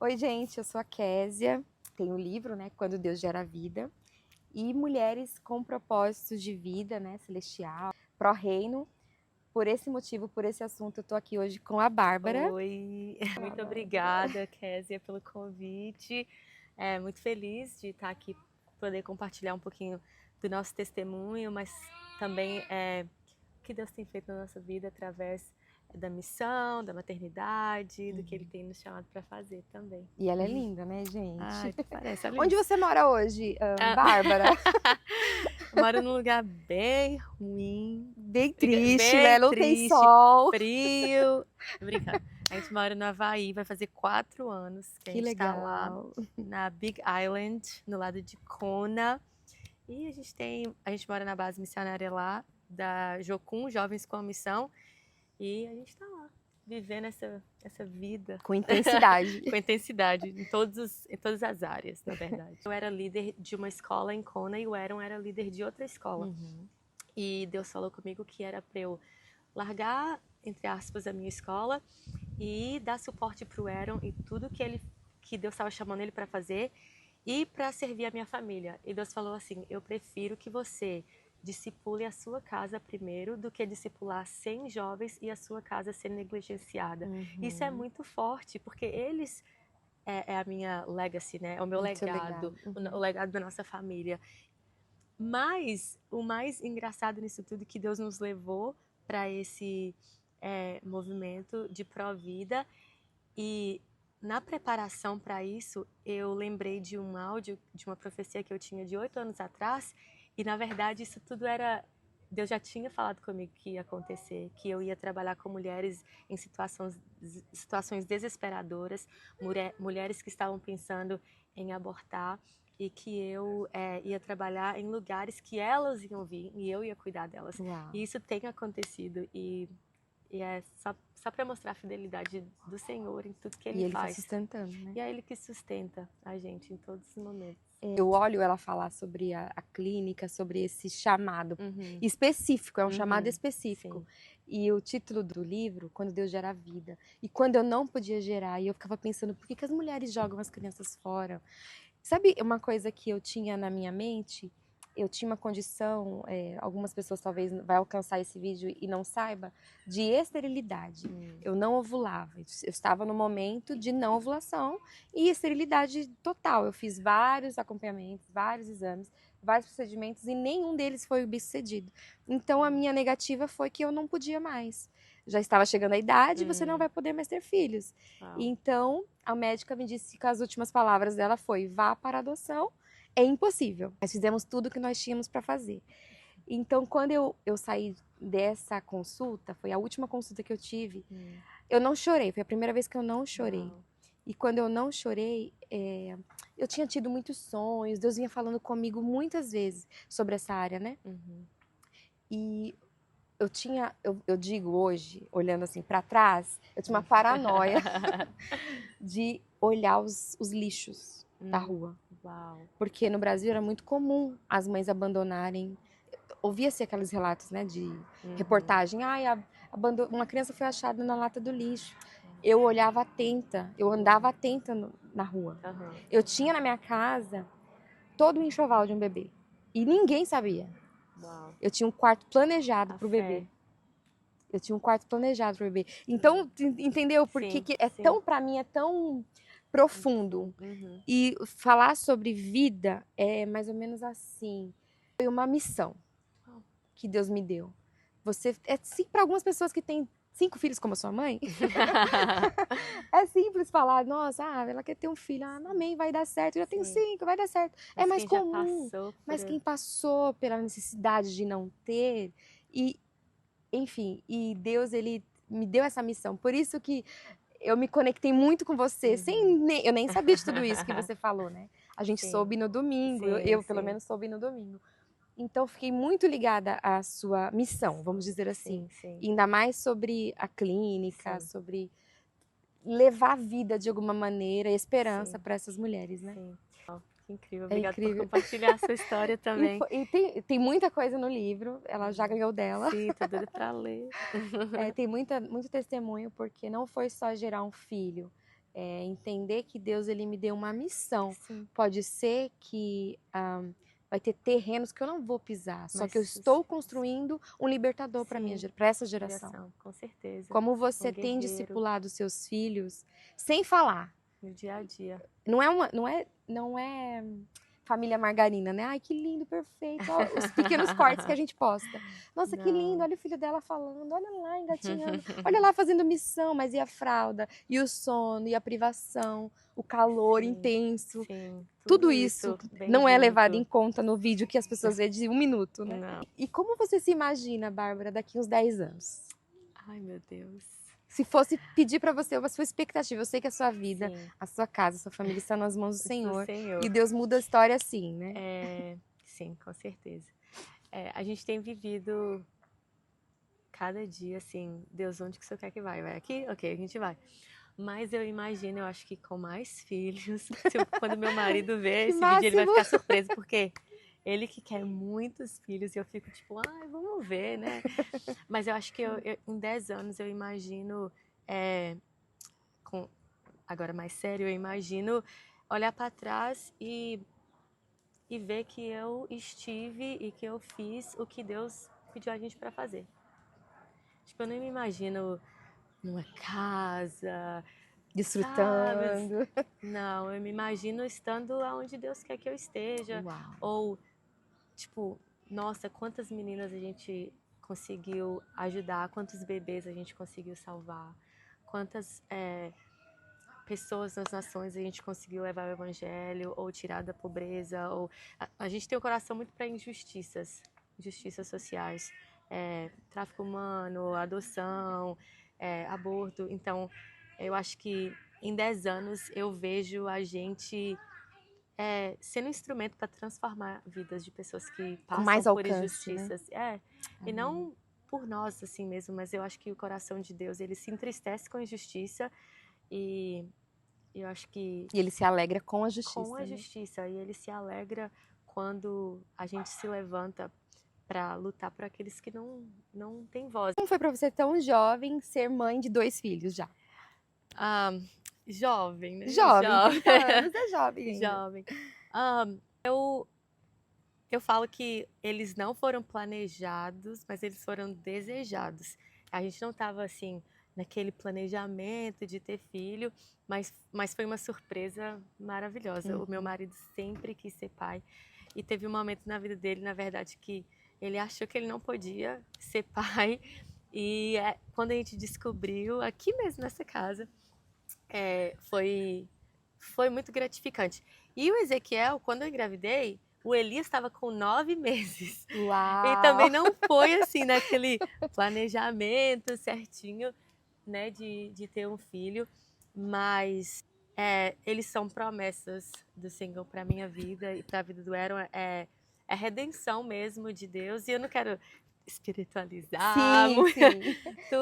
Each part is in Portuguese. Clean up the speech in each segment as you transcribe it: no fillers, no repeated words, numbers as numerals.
Oi, gente, eu sou a Késia, tenho um livro, né, Quando Deus Gera Vida, e Mulheres com Propósitos de Vida, né, celestial, pró-reino. Por esse motivo, por esse assunto, eu tô aqui hoje com a Bárbara. Oi, muito Bárbara. obrigada, Késia, pelo convite. Muito feliz de estar aqui, poder compartilhar um pouquinho do nosso testemunho, mas também o que Deus tem feito na nossa vida através da missão, da maternidade, do que Ele tem nos chamado para fazer também. E ela é linda, né, gente? Ai, parece ali. Onde você mora hoje, Bárbara? Eu moro num lugar bem ruim, Bem triste, bem né? Não tem triste, sol. frio. Tô brincando. A gente mora no Havaí, vai fazer 4 anos que a Que gente tá lá legal. na Big Island, no lado de Kona. E a gente mora na base missionária lá, da Jocum, Jovens com a Missão. E a gente tá lá, vivendo essa vida. Com intensidade. Com intensidade, em todas as áreas, na verdade. Eu era líder de uma escola em Kona e o Aaron era líder de outra escola. E Deus falou comigo que era para eu largar, entre aspas, a minha escola e dar suporte para o Aaron e tudo que Deus estava chamando ele para fazer e para servir a minha família. E Deus falou assim: eu prefiro que você discipule a sua casa primeiro do que discipular 100 jovens e a sua casa ser negligenciada. Isso é muito forte, porque eles é a minha legacy, né? É o meu legado, o legado da nossa família. Mas o mais engraçado nisso tudo é que Deus nos levou para esse movimento de pró-vida, e na preparação para isso eu lembrei de um áudio, de uma profecia que eu tinha de 8 anos atrás, e na verdade isso tudo era... Deus já tinha falado comigo que ia acontecer, que eu ia trabalhar com mulheres em situações desesperadoras, mulheres que estavam pensando em abortar, e que eu ia trabalhar em lugares que elas iam vir e eu ia cuidar delas. Uau. E isso tem acontecido, e é só para mostrar a fidelidade do Senhor em tudo que Ele E faz. Ele tá sustentando, né? E é Ele que sustenta a gente em todos os momentos. Eu olho ela falar sobre a clínica, sobre esse chamado específico, é um chamado específico. Sim. E o título do livro, Quando Deus Gera Vida. E quando eu não podia gerar, e eu ficava pensando, por que as mulheres jogam as crianças fora? Sabe uma coisa que eu tinha na minha mente? Eu tinha uma condição, algumas pessoas talvez vai alcançar esse vídeo e não saiba, de esterilidade. Eu não ovulava, eu estava no momento de não ovulação e esterilidade total. Eu fiz vários acompanhamentos, vários exames, vários procedimentos e nenhum deles foi bem-sucedido. Então a minha negativa foi que eu não podia mais. Já estava chegando a idade e você não vai poder mais ter filhos. Uau. Então a médica me disse que as últimas palavras dela foi: vá para a adoção. É impossível. Nós fizemos tudo o que nós tínhamos para fazer. Então, quando eu saí dessa consulta, foi a última consulta que eu tive, eu não chorei. Foi a primeira vez que eu não chorei. Uau. E quando eu não chorei, eu tinha tido muitos sonhos. Deus vinha falando comigo muitas vezes sobre essa área, né? E eu digo hoje, olhando assim para trás, eu tinha uma paranoia de olhar os lixos da rua. Uau. Porque no Brasil era muito comum as mães abandonarem. Ouvia-se aqueles relatos, né, de reportagem. Ai, uma criança foi achada na lata do lixo. Eu olhava atenta, eu andava atenta na rua. Eu tinha na minha casa todo o enxoval de um bebê. E ninguém sabia. Uau. Eu tinha um quarto planejado pro bebê. Eu tinha um quarto planejado pro bebê. Então, entendeu? Porque Sim, que é sim. tão, pra mim, é tão profundo. E falar sobre vida é mais ou menos assim. Foi uma missão que Deus me deu. Você sim, para algumas pessoas que têm 5 filhos como a sua mãe, é simples falar, nossa, ela quer ter um filho, amém, vai dar certo, eu já tenho 5, vai dar certo. Mas é mais quem já comum. passou Mas por- quem passou pela necessidade de não ter, e enfim, e Deus, ele me deu essa missão. Por isso que eu me conectei muito com você, eu nem sabia de tudo isso que você falou, né? A gente soube no domingo, eu pelo menos soube no domingo. Então, fiquei muito ligada à sua missão, vamos dizer assim. Sim. E ainda mais sobre a clínica, sobre levar a vida de alguma maneira, esperança para essas mulheres, né? Sim. Que incrível. É Obrigada por incrível. compartilhar a sua história também. E tem muita coisa no livro, ela já ganhou dela. Sim, tô doida pra ler. Tem muito testemunho, porque não foi só gerar um filho. entender que Deus ele me deu uma missão. Sim. Pode ser que vai ter terrenos que eu não vou pisar, só Mas que eu estou construindo um libertador para essa geração. Com certeza. Como você Um tem guerreiro. discipulado seus filhos sem falar. No dia a dia. Não é família margarina, né? Ai, que lindo, perfeito. Olha os pequenos cortes que a gente posta. Nossa, que lindo, olha o filho dela falando, olha lá engatinhando, olha lá fazendo missão, mas e a fralda, e o sono, e a privação, o calor intenso. Sim, tudo isso não é levado em conta no vídeo que as pessoas veem de 1 minuto, né? Não. E como você se imagina, Bárbara, daqui uns 10 anos? Ai, meu Deus. Se fosse pedir para você a sua expectativa, eu sei que a sua vida, a sua casa, a sua família está nas mãos do Senhor. E Deus muda a história assim, né? Sim, com certeza. A gente tem vivido cada dia assim, Deus, onde que o Senhor quer que vai? Vai aqui? Ok, a gente vai. Mas eu imagino, eu acho que com mais filhos, quando meu marido ver esse vídeo, ele vai ficar surpreso, porque ele que quer muitos filhos, e eu fico tipo, ai, vamos ver, né? Mas eu acho que em 10 anos eu imagino, agora mais sério, eu imagino olhar para trás e ver que eu estive e que eu fiz o que Deus pediu a gente para fazer. Tipo, eu não me imagino numa casa, desfrutando. Sabe? Não, eu me imagino estando onde Deus quer que eu esteja. Uau. Ou, tipo, nossa, quantas meninas a gente conseguiu ajudar, quantos bebês a gente conseguiu salvar, quantas pessoas nas nações a gente conseguiu levar o evangelho, ou tirar da pobreza, ou a gente tem um coração muito para injustiças sociais, tráfico humano, adoção, aborto. Então, eu acho que em 10 anos eu vejo a gente sendo um instrumento para transformar vidas de pessoas que passam mais por alcance, injustiças. Né? E não por nós assim mesmo, mas eu acho que o coração de Deus, ele se entristece com a injustiça e eu acho que... E ele se alegra com a justiça. Com a justiça, e ele se alegra quando a gente se levanta para lutar por aqueles que não têm voz. Como foi para você, tão jovem, ser mãe de 2 filhos já? Jovem, né? Jovem, 30 anos é jovem ainda. Jovem. Eu falo que eles não foram planejados, mas eles foram desejados. A gente não estava assim naquele planejamento de ter filho, mas foi uma surpresa maravilhosa. O meu marido sempre quis ser pai e teve um momento na vida dele, na verdade, que ele achou que ele não podia ser pai, e quando a gente descobriu, aqui mesmo nessa casa, foi muito gratificante. E o Ezequiel, quando eu engravidei, o Elias estava com 9 meses. Uau! E também não foi assim naquele planejamento certinho, né, de ter um filho, mas eles são promessas do Senhor para minha vida e para a vida do Aaron. É redenção mesmo de Deus, e eu não quero espiritualizar. Sim.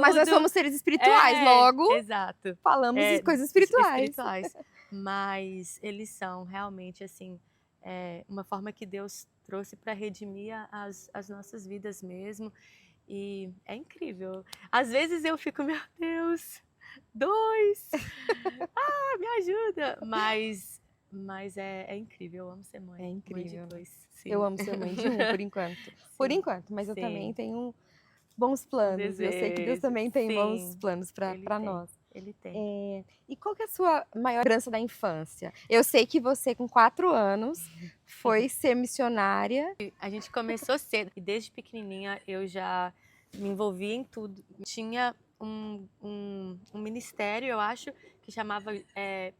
Mas nós somos seres espirituais, logo. Exato. Falamos de coisas espirituais. Mas eles são realmente assim uma forma que Deus trouxe para redimir as nossas vidas mesmo. E é incrível. Às vezes eu fico, meu Deus, 2! Me ajuda! Mas é incrível, eu amo ser mãe. É incrível. Mãe de 2. Sim. Eu amo ser mãe de 1, por enquanto. Por enquanto, mas eu também tenho bons planos. Eu sei que Deus também tem bons planos para nós. Ele tem. E qual que é a sua maior lembrança da infância? Eu sei que você, com 4 anos, foi ser missionária. A gente começou cedo, e desde pequenininha eu já me envolvi em tudo. Tinha um ministério, eu acho, que chamava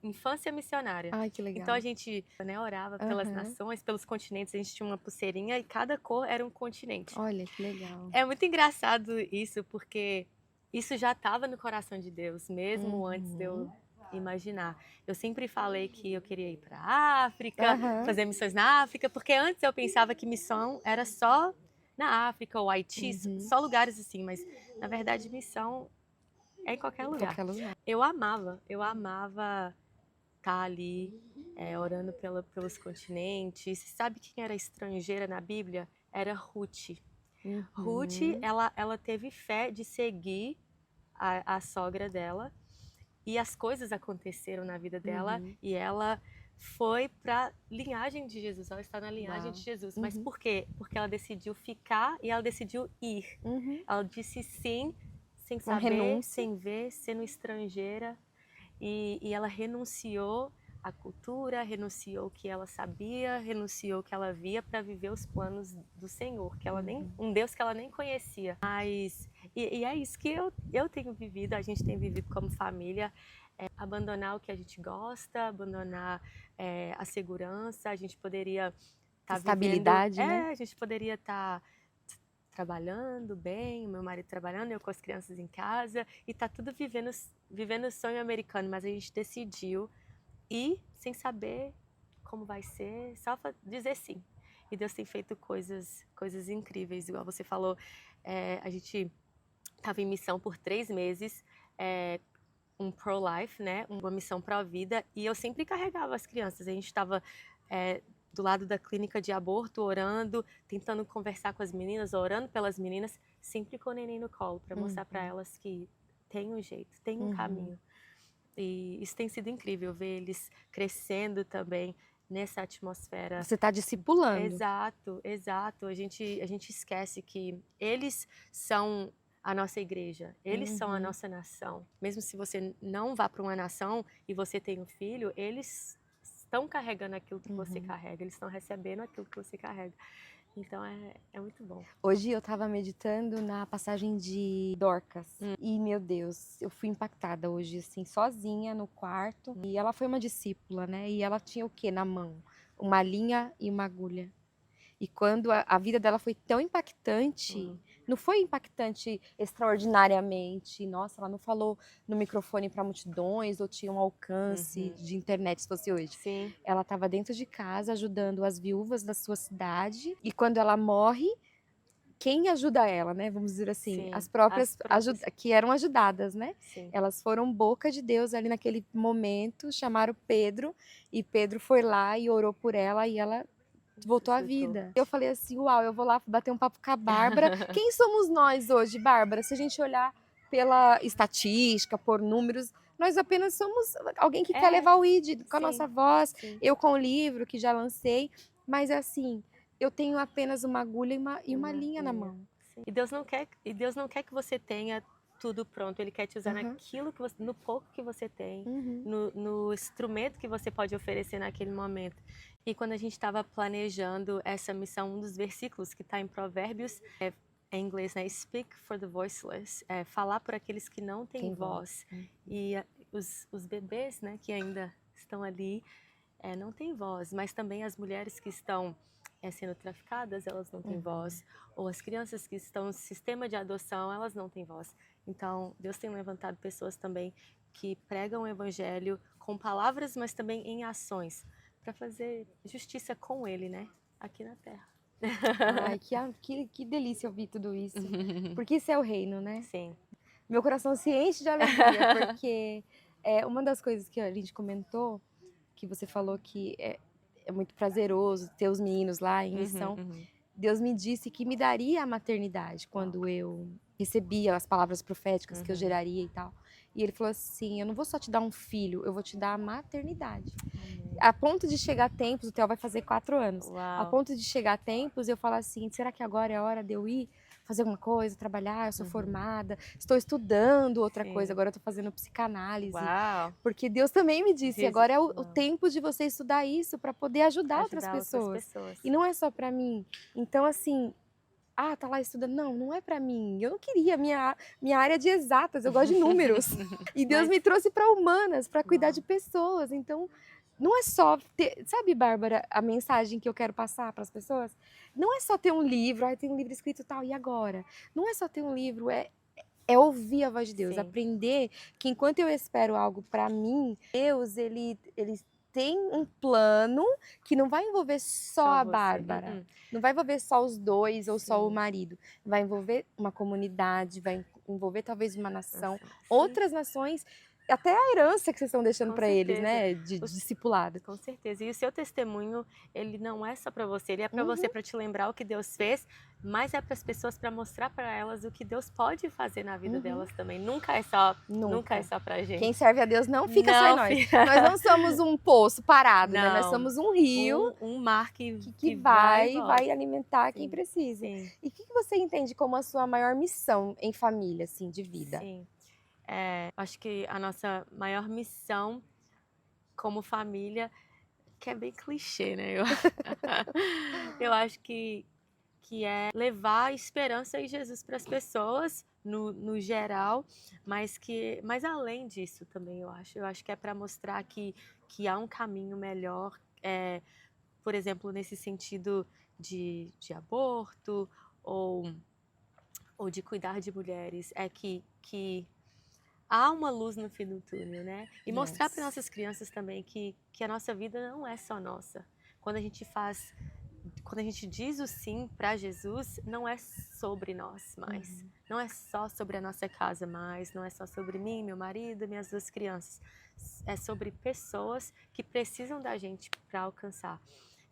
Infância Missionária. Ai, que legal. Então a gente orava pelas nações, pelos continentes. A gente tinha uma pulseirinha e cada cor era um continente. Olha, que legal. É muito engraçado isso, porque isso já estava no coração de Deus, mesmo antes de eu imaginar. Eu sempre falei que eu queria ir para a África, fazer missões na África, porque antes eu pensava que missão era só na África ou Haiti, só lugares assim, mas na verdade missão é em qualquer lugar. Eu amava estar ali orando pelos continentes. Sabe quem era estrangeira na Bíblia? Era Ruth. Ruth, ela teve fé de seguir a sogra dela E as coisas aconteceram na vida dela Uhum. e ela foi para linhagem de Jesus. Ela está na linhagem Uau. de Jesus. Mas Uhum. por quê? Porque ela decidiu ficar e ela decidiu ir. Uhum. Ela disse sim, sem Uma saber, renúncia. sem ver, sendo estrangeira. E ela renunciou à cultura, renunciou o que ela sabia, renunciou o que ela via para viver os planos do Senhor, que ela nem, um Deus que ela nem conhecia. Mas e é isso que eu tenho vivido, a gente tem vivido como família, abandonar o que a gente gosta, abandonar a segurança, a gente poderia estar vivendo, Estabilidade, né? a gente poderia estar trabalhando bem, o meu marido trabalhando, eu com as crianças em casa, e tá tudo vivendo o sonho americano, mas a gente decidiu ir sem saber como vai ser, só dizer sim. E Deus tem feito coisas incríveis, igual você falou, a gente estava em missão por 3 meses, um pro-life, né, uma missão pró-vida, e eu sempre carregava as crianças, a gente estava do lado da clínica de aborto, orando, tentando conversar com as meninas, orando pelas meninas, sempre com o neném no colo, para mostrar para elas que tem um jeito, tem um caminho. E isso tem sido incrível, ver eles crescendo também nessa atmosfera. Você está discipulando. Exato, exato. A gente esquece que eles são a nossa igreja, eles são a nossa nação. Mesmo se você não vá para uma nação e você tem um filho, eles estão carregando aquilo que você carrega, eles estão recebendo aquilo que você carrega. Então é muito bom. Hoje eu estava meditando na passagem de Dorcas e, meu Deus, eu fui impactada hoje, assim, sozinha no quarto. E ela foi uma discípula, né? E ela tinha o quê na mão? Uma linha e uma agulha. E quando a vida dela foi tão impactante, não foi impactante extraordinariamente. Nossa, ela não falou no microfone para multidões ou tinha um alcance de internet se fosse hoje. Sim. Ela estava dentro de casa ajudando as viúvas da sua cidade. E quando ela morre, quem ajuda ela, né? Vamos dizer assim, Sim, as próprias, que eram ajudadas, né? Sim. Elas foram boca de Deus ali naquele momento, chamaram Pedro e Pedro foi lá e orou por ela e ela voltou à vida. Eu falei assim, uau, eu vou lá bater um papo com a Bárbara. Quem somos nós hoje, Bárbara? Se a gente olhar pela estatística, por números, nós apenas somos alguém que quer levar o ID com a nossa voz, eu com o livro que já lancei, mas assim, eu tenho apenas uma agulha e uma linha na mão. Sim. E Deus não quer que você tenha tudo pronto, Ele quer te usar naquilo que no pouco que você tem, no instrumento que você pode oferecer naquele momento. E quando a gente estava planejando essa missão, um dos versículos que está em Provérbios, em inglês, né? Speak for the voiceless, falar por aqueles que não têm voz. E os bebês, né, que ainda estão ali, não têm voz, mas também as mulheres que estão sendo traficadas, elas não têm voz, ou as crianças que estão no sistema de adoção, elas não têm voz. Então, Deus tem levantado pessoas também que pregam o evangelho com palavras, mas também em ações, para fazer justiça com Ele, né, aqui na Terra. Ai, que delícia ouvir tudo isso, porque isso é o reino, né? Sim. Meu coração se enche de alegria, porque uma das coisas que a gente comentou, que você falou que é muito prazeroso ter os meninos lá em missão. Deus me disse que me daria a maternidade quando eu recebia as palavras proféticas que eu geraria e tal. E ele falou assim, eu não vou só te dar um filho, eu vou te dar a maternidade. A ponto de chegar a tempos, o Theo vai fazer 4 anos. Uau. A ponto de chegar a tempos, eu falo assim, será que agora é a hora de eu ir fazer alguma coisa, trabalhar, eu sou formada, estou estudando outra coisa, agora eu estou fazendo psicanálise. Uau. Porque Deus também me disse, agora é o tempo de você estudar isso para poder ajudar outras pessoas. E não é só para mim. Então, assim, tá lá estudando. Não, não é para mim. Eu não queria minha área de exatas, eu gosto de números. E Deus me trouxe para humanas, para cuidar de pessoas. Então, não é só ter, sabe, Bárbara, a mensagem que eu quero passar para as pessoas? Não é só ter um livro, tem um livro escrito tal, e agora? Não é só ter um livro, é ouvir a voz de Deus, aprender que enquanto eu espero algo para mim, Deus, ele tem um plano que não vai envolver só a Bárbara, não vai envolver só os dois ou só o marido, vai envolver uma comunidade, vai envolver talvez uma nação, outras nações até a herança que vocês estão deixando Com para eles, certeza. né, de discipulado. Com certeza. E o seu testemunho, ele não é só para você, ele é para Uhum. você, para te lembrar o que Deus fez, mas é para as pessoas, para mostrar para elas o que Deus pode fazer na vida delas também. Nunca é só pra gente. Quem serve a Deus não fica só em Não nós. fica. Nós não somos um poço parado, né? Nós Não. somos um rio Um mar que vai e volta. alimentar quem Sim, precisa. Sim, E o que você entende como a sua maior missão em família, assim, de vida? sim. Acho que a nossa maior missão como família, que é bem clichê, né? Eu acho que é levar a esperança em Jesus para as pessoas, no geral, mas além disso também, eu acho que é para mostrar que há um caminho melhor, por exemplo, nesse sentido de aborto ou de cuidar de mulheres, é que há uma luz no fim do túnel, né? E mostrar para nossas crianças também que a nossa vida não é só nossa. Quando a gente diz o sim para Jesus, não é sobre nós mais. Não é só sobre a nossa casa mais, não é só sobre mim, meu marido, minhas 2 crianças. É sobre pessoas que precisam da gente para alcançar.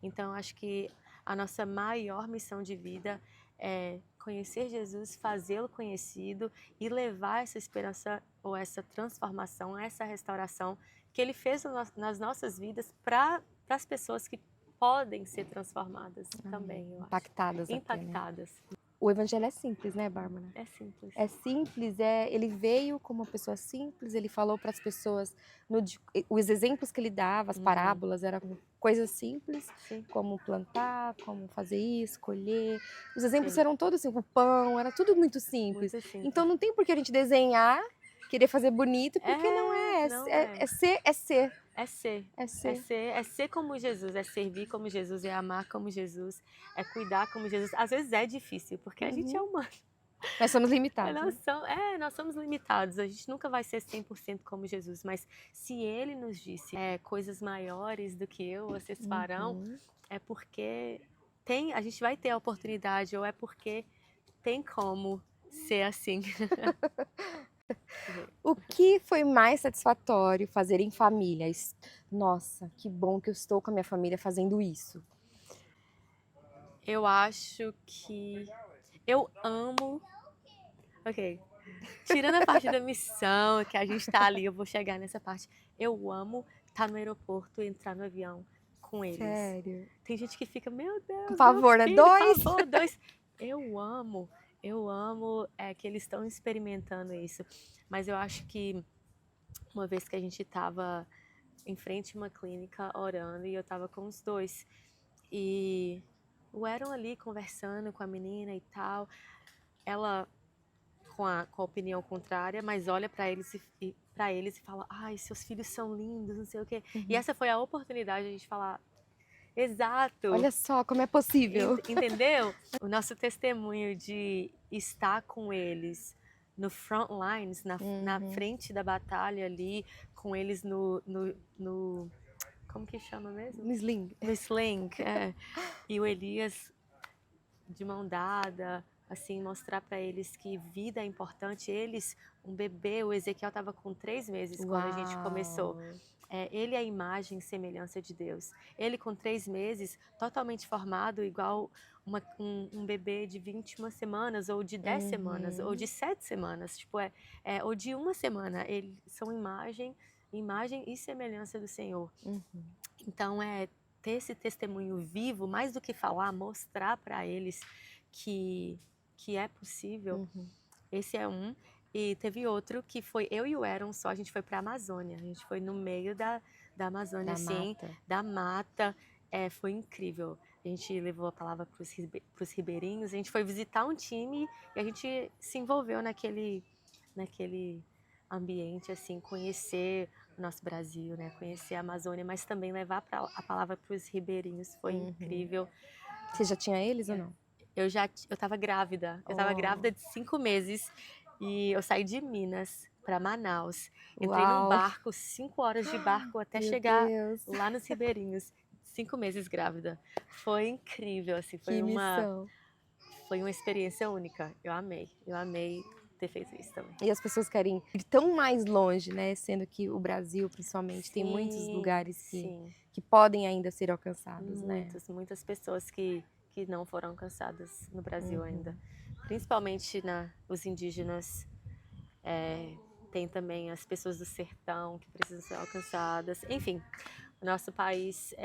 Então, acho que a nossa maior missão de vida é conhecer Jesus, fazê-lo conhecido e levar essa esperança ou essa transformação, essa restauração que ele fez nas nossas vidas para as pessoas que podem ser transformadas também, eu Impactadas acho. Impactadas. Até, né? O evangelho é simples, né, Bárbara? É simples. É simples, ele veio como uma pessoa simples, ele falou para as pessoas, os exemplos que ele dava, as parábolas, eram coisas simples, Sim. como plantar, como fazer isso, colher. Os exemplos Sim. eram todos assim, o pão, era tudo muito simples. Muito simples. Então não tem por que a gente desenhar, querer fazer bonito, porque não é. É ser. É ser. É ser. É ser como Jesus, é servir como Jesus, é amar como Jesus, é cuidar como Jesus. Às vezes é difícil, porque a gente é humano. Nós somos limitados. Nós somos limitados, a gente nunca vai ser 100% como Jesus, mas se ele nos disse coisas maiores do que vocês farão, é porque a gente vai ter a oportunidade, ou é porque tem como ser assim. O que foi mais satisfatório fazer em família? Nossa, que bom que eu estou com a minha família fazendo isso. Eu acho que eu amo. Ok. Tirando a parte da missão, que a gente tá ali, eu vou chegar nessa parte. Eu amo estar no aeroporto e entrar no avião com eles. Sério? Tem gente que fica, meu Deus, por favor, né? Filho, 2? Por favor, 2. Eu amo que eles estão experimentando isso. Mas eu acho que uma vez que a gente estava em frente a uma clínica orando e eu estava com os 2 e o Aaron ali conversando com a menina e tal, ela com a opinião contrária, mas olha para eles e fala, ai, seus filhos são lindos, não sei o quê. E essa foi a oportunidade de a gente falar, exato. Olha só como é possível. Entendeu? O nosso testemunho de estar com eles no front lines, na frente da batalha ali, com eles no como que chama mesmo? No sling. No sling, E o Elias de mão dada, assim, mostrar para eles que vida é importante. Um bebê, o Ezequiel estava com 3 meses quando a gente começou. Ele é a imagem e semelhança de Deus. Ele com 3 meses, totalmente formado, igual um bebê de 21 semanas, ou de 10 semanas, ou de 7 semanas, ou de 1 semana. Eles são imagem e semelhança do Senhor. Então, ter esse testemunho vivo, mais do que falar, mostrar para eles que é possível. Esse é um. E teve outro que foi eu e o Aaron só, a gente foi para a Amazônia. A gente foi no meio da Amazônia, da mata. Foi incrível. A gente levou a palavra para os ribeirinhos, a gente foi visitar um time e a gente se envolveu naquele ambiente, assim, conhecer o nosso Brasil, né? Conhecer a Amazônia, mas também levar a palavra para os ribeirinhos. Foi incrível. Você já tinha eles ou não? Eu estava grávida. Eu estava grávida de 5 meses e eu saí de Minas para Manaus. Entrei num barco, 5 horas de barco até chegar lá nos ribeirinhos. 5 meses grávida. Foi incrível, assim, foi uma experiência única. Eu amei ter feito isso também. E as pessoas querem ir tão mais longe, né? Sendo que o Brasil, principalmente, tem muitos lugares que podem ainda ser alcançados, né? Muitas pessoas que não foram alcançadas no Brasil ainda. Principalmente os indígenas. Tem também as pessoas do sertão que precisam ser alcançadas. Enfim, o nosso país,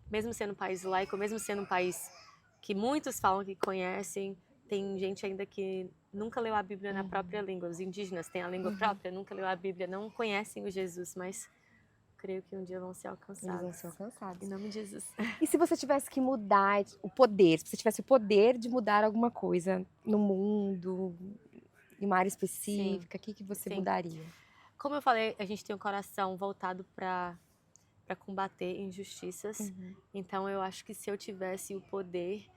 mesmo sendo um país laico, mesmo sendo um país que muitos falam que conhecem, tem gente ainda que nunca leu a Bíblia na própria língua. Os indígenas têm a língua própria, nunca leu a Bíblia, não conhecem o Jesus, mas creio que um dia vão ser alcançados. Eles vão ser alcançados. Em nome de Jesus. E se você tivesse que mudar o poder, se você tivesse o poder de mudar alguma coisa no mundo, em uma área específica, o que você mudaria? Como eu falei, a gente tem um coração voltado para combater injustiças. Então, eu acho que se eu tivesse o poder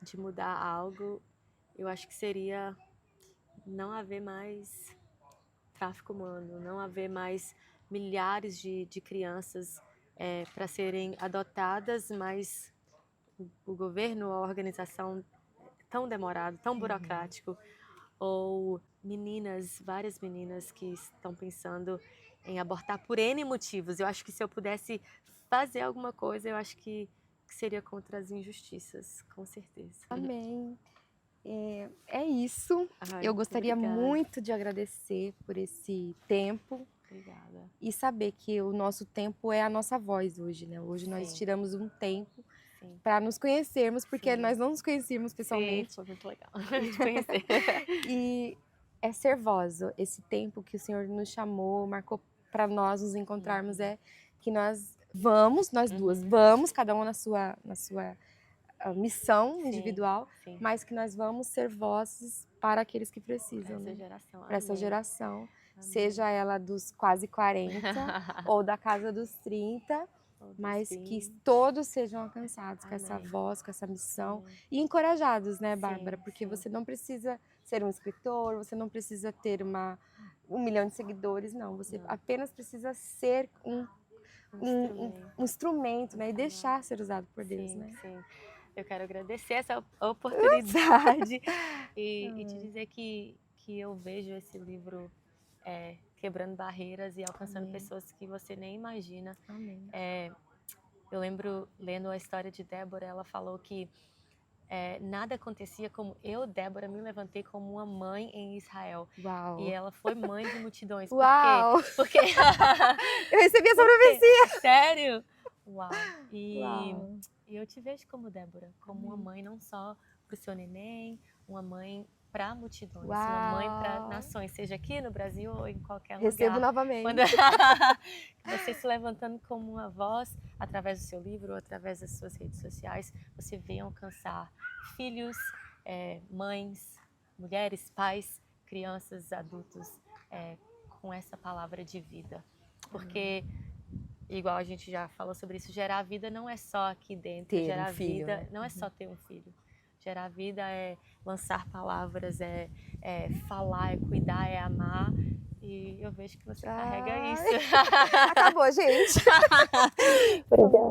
de mudar algo, eu acho que seria não haver mais tráfico humano, não haver mais milhares de crianças para serem adotadas, mas o governo, a organização tão demorado, tão burocrático, ou várias meninas que estão pensando em abortar por N motivos. Eu acho que se eu pudesse fazer alguma coisa, eu acho que seria contra as injustiças, com certeza. Amém. É isso. Ai, eu gostaria obrigada. muito de agradecer por esse tempo. Obrigada. E saber que o nosso tempo é a nossa voz hoje, né? Hoje nós tiramos um tempo para nos conhecermos, porque nós não nos conhecíamos pessoalmente. Foi muito legal a gente conhecer. E é ser voz. Esse tempo que o Senhor nos chamou, marcou para nós nos encontrarmos, é que nós duas vamos, cada uma na sua missão individual, mas que nós vamos ser vozes para aqueles que precisam. Para essa geração. Seja ela dos quase 40 ou da casa dos 30, mas que todos sejam alcançados com essa voz, com essa missão e encorajados, né, Bárbara? Porque você não precisa ser um escritor, você não precisa ter 1 milhão de seguidores, não. Você apenas precisa ser um instrumento, né? E deixar ser usado por Deus, né? Sim. Eu quero agradecer essa oportunidade e te dizer que eu vejo esse livro quebrando barreiras e alcançando pessoas que você nem imagina. Amém. Eu lembro, lendo a história de Débora, ela falou que nada acontecia como eu, Débora, me levantei como uma mãe em Israel. Uau. E ela foi mãe de multidões. Uau! Porque eu recebi essa profecia! Sério? Uau! Uau. E eu te vejo como Débora, como uma mãe não só para o seu neném, uma mãe para multidões, uma mãe para nações, seja aqui no Brasil ou em qualquer lugar. Recebo novamente. Você se levantando como uma voz, através do seu livro, ou através das suas redes sociais, você vem alcançar filhos, mães, mulheres, pais, crianças, adultos, com essa palavra de vida. Porque, igual a gente já falou sobre isso, gerar vida não é só aqui dentro, gerar vida, né? Não é só ter um filho. Gerar vida é lançar palavras, é falar, é cuidar, é amar. E eu vejo que você carrega isso. Acabou, gente. Obrigada.